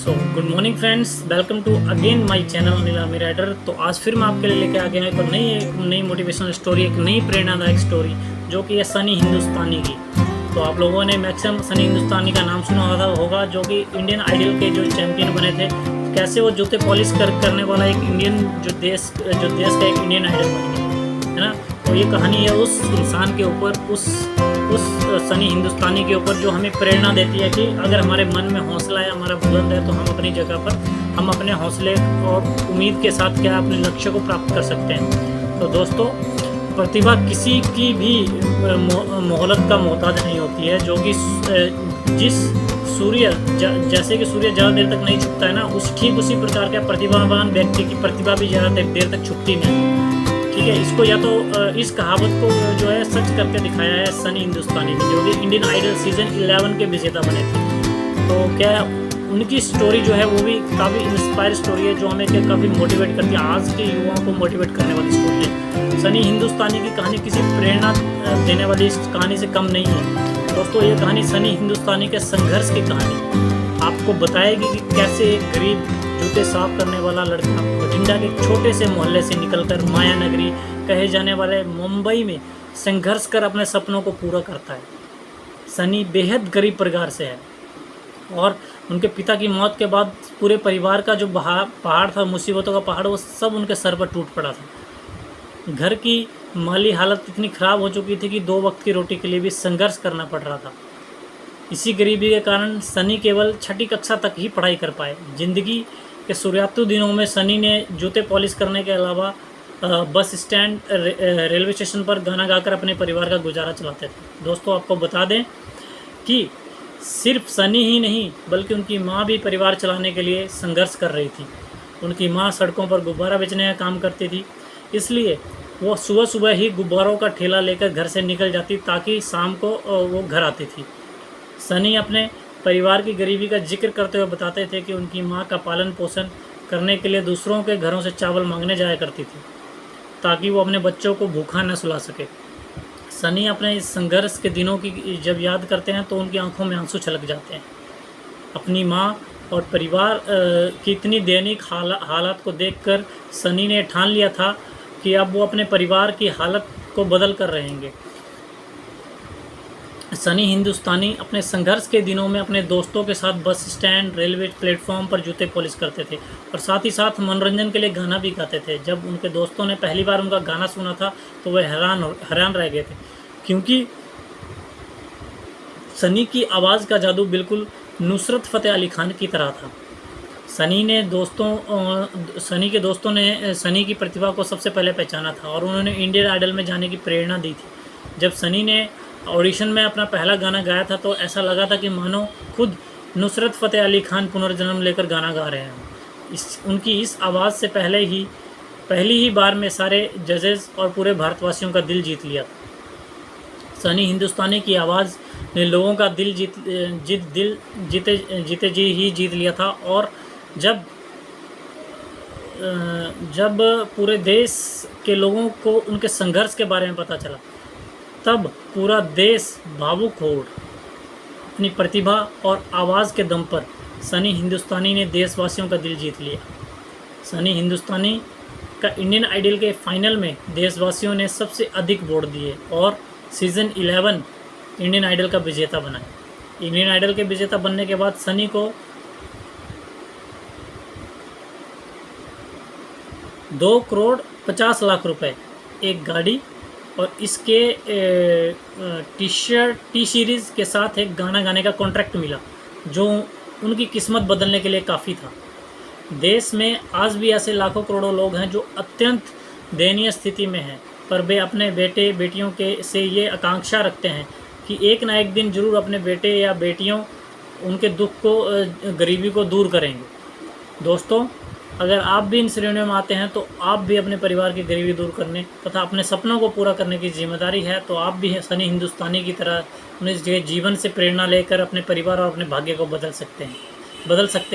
Good morning friends, welcome to again my channel Anil army rider. तो आज फिर मैं आपके लिए लेके आ गया हूँ एक नई मोटिवेशनल स्टोरी, एक नई प्रेरणादायक स्टोरी जो कि है सनी हिंदुस्तानी की। तो आप लोगों ने मैक्सिमम सनी हिंदुस्तानी का नाम सुना होगा, जो कि इंडियन आइडल के जो चैंपियन बने थे। कैसे वो जूते पॉलिश करने वाला एक इंडियन जो देश का एक इंडियन आइडल बन गया, है ना। तो ये कहानी है उस इंसान के ऊपर, उस सनी हिंदुस्तानी के ऊपर, जो हमें प्रेरणा देती है कि अगर हमारे मन में हौसला है, हमारा बुलंद है, तो हम अपनी जगह पर हम अपने हौसले और उम्मीद के साथ क्या अपने लक्ष्य को प्राप्त कर सकते हैं। तो दोस्तों, प्रतिभा किसी की भी मोहलत का मोहताज नहीं होती है। जो कि जिस सूर्य जैसे कि सूर्य ज़्यादा देर तक नहीं छुपता है ना, ठीक उसी प्रकार का प्रतिभावान व्यक्ति की प्रतिभा भी ज़्यादा देर तक छुपती नहीं। ठीक है, इसको या तो इस कहावत को जो है सच करके दिखाया है सनी हिंदुस्तानी ने, जो कि इंडियन आइडल सीजन 11 के विजेता बने थे। तो क्या उनकी स्टोरी जो है वो भी काफ़ी इंस्पायर स्टोरी है, जो हमें काफ़ी मोटिवेट करती है, आज के युवाओं को मोटिवेट करने वाली स्टोरी है। सनी हिंदुस्तानी की कहानी किसी प्रेरणा देने वाली इस कहानी से कम नहीं है दोस्तों। ये कहानी सनी हिंदुस्तानी के संघर्ष की कहानी आपको बताएगी कि कैसे एक गरीब जूते साफ करने वाला लड़का बठिंडा के छोटे से मोहल्ले से निकलकर माया नगरी कहे जाने वाले मुंबई में संघर्ष कर अपने सपनों को पूरा करता है। सनी बेहद गरीब परिवार से है और उनके पिता की मौत के बाद पूरे परिवार का जो पहाड़ था, मुसीबतों का पहाड़, वो सब उनके सर पर टूट पड़ा था। घर की माली हालत इतनी ख़राब हो चुकी थी कि 2 वक्त की रोटी के लिए भी संघर्ष करना पड़ रहा था। इसी गरीबी के कारण सनी केवल 6ठी कक्षा तक ही पढ़ाई कर पाए। ज़िंदगी के शुरुआती दिनों में सनी ने जूते पॉलिश करने के अलावा बस स्टैंड, रेलवे स्टेशन पर गाना गाकर अपने परिवार का गुजारा चलाते थे। दोस्तों, आपको बता दें कि सिर्फ सनी ही नहीं बल्कि उनकी माँ भी परिवार चलाने के लिए संघर्ष कर रही थी। उनकी माँ सड़कों पर गुब्बारा बेचने का काम करती थी, इसलिए वो सुबह सुबह ही गुब्बारों का ठेला लेकर घर से निकल जाती ताकि शाम को वो घर आती थी। सनी अपने परिवार की गरीबी का जिक्र करते हुए बताते थे कि उनकी माँ का पालन पोषण करने के लिए दूसरों के घरों से चावल मांगने जाया करती थी ताकि वो अपने बच्चों को भूखा न सुला सके। सनी अपने इस संघर्ष के दिनों की जब याद करते हैं तो उनकी आंखों में आंसू छलक जाते हैं। अपनी माँ और परिवार की इतनी दैनिक हालत को देखकर सनी ने ठान लिया था कि अब वो अपने परिवार की हालत को बदल कर रहेंगे। सनी हिंदुस्तानी अपने संघर्ष के दिनों में अपने दोस्तों के साथ बस स्टैंड, रेलवे प्लेटफॉर्म पर जूते पॉलिश करते थे और साथ ही साथ मनोरंजन के लिए गाना भी गाते थे। जब उनके दोस्तों ने पहली बार उनका गाना सुना था तो वे हैरान रह गए थे, क्योंकि सनी की आवाज़ का जादू बिल्कुल नुसरत फ़तेह अली खान की तरह था। सनी के दोस्तों ने सनी की प्रतिभा को सबसे पहले पहचाना था और उन्होंने इंडियन आइडल में जाने की प्रेरणा दी थी। जब सनी ने ऑडिशन में अपना पहला गाना गाया था तो ऐसा लगा था कि मानो खुद नुसरत फ़तेह अली खान पुनर्जन्म लेकर गाना गा रहे हैं। उनकी इस आवाज़ से पहली ही बार में सारे जजेस और पूरे भारतवासियों का दिल जीत लिया था। सनी हिंदुस्तानी की आवाज़ ने लोगों का दिल जीते जीत लिया था और जब पूरे देश के लोगों को उनके संघर्ष के बारे में पता चला, तब पूरा देश भावुक हो उठा। अपनी प्रतिभा और आवाज़ के दम पर सनी हिंदुस्तानी ने देशवासियों का दिल जीत लिया। सनी हिंदुस्तानी का इंडियन आइडल के फाइनल में देशवासियों ने सबसे अधिक वोट दिए और सीज़न 11 इंडियन आइडल का विजेता बना। इंडियन आइडल के विजेता बनने के बाद सनी को 2,50,00,000 रुपए, एक गाड़ी और इसके टी सीरीज़ के साथ एक गाना गाने का कॉन्ट्रैक्ट मिला, जो उनकी किस्मत बदलने के लिए काफ़ी था। देश में आज भी ऐसे लाखों करोड़ों लोग हैं जो अत्यंत दयनीय स्थिति में हैं, पर वे अपने बेटे बेटियों से ये आकांक्षा रखते हैं कि एक ना एक दिन ज़रूर अपने बेटे या बेटियों उनके दुख को, गरीबी को दूर करेंगे। दोस्तों, अगर आप भी इन श्रेणियों में आते हैं तो आप भी अपने परिवार की गरीबी दूर करने तथा अपने सपनों को पूरा करने की जिम्मेदारी है, तो आप भी सनी हिंदुस्तानी की तरह उन्हें जीवन से प्रेरणा लेकर अपने परिवार और अपने भाग्य को बदल सकते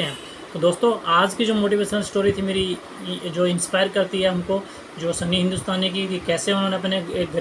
हैं। तो दोस्तों आज की जो मोटिवेशनल स्टोरी थी मेरी, जो इंस्पायर करती है हमको, जो सनी हिंदुस्तानी की, कि कैसे उन्होंने अपने एक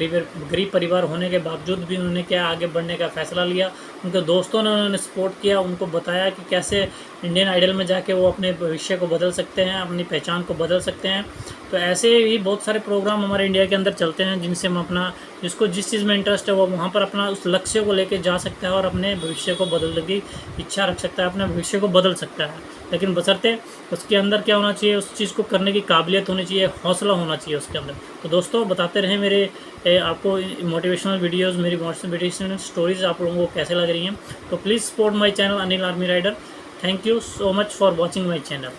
गरीब परिवार होने के बावजूद भी उन्होंने क्या आगे बढ़ने का फ़ैसला लिया। उनके दोस्तों ने उन्होंने सपोर्ट किया, उनको बताया कि कैसे इंडियन आइडल में जाके वो अपने भविष्य को बदल सकते हैं, अपनी पहचान को बदल सकते हैं। तो ऐसे ही बहुत सारे प्रोग्राम हमारे इंडिया के अंदर चलते हैं जिनसे हम अपना, जिसको जिस चीज़ में इंटरेस्ट है वो वहाँ पर अपना उस लक्ष्य को लेके जा सकता है और अपने भविष्य को बदलने की इच्छा रख सकता है, अपने भविष्य को बदल सकता है। लेकिन बशर्ते उसके अंदर क्या होना चाहिए, उस चीज़ को करने की काबिलियत होनी चाहिए, हौसला होना चाहिए उसके अंदर। तो दोस्तों बताते रहें मेरे आपको मोटिवेशनल वीडियोस, मेरी मोटिवेशनल स्टोरीज़ आप लोगों को कैसे लग रही हैं। तो please support my channel Anil army rider. Thank you so much for watching my channel.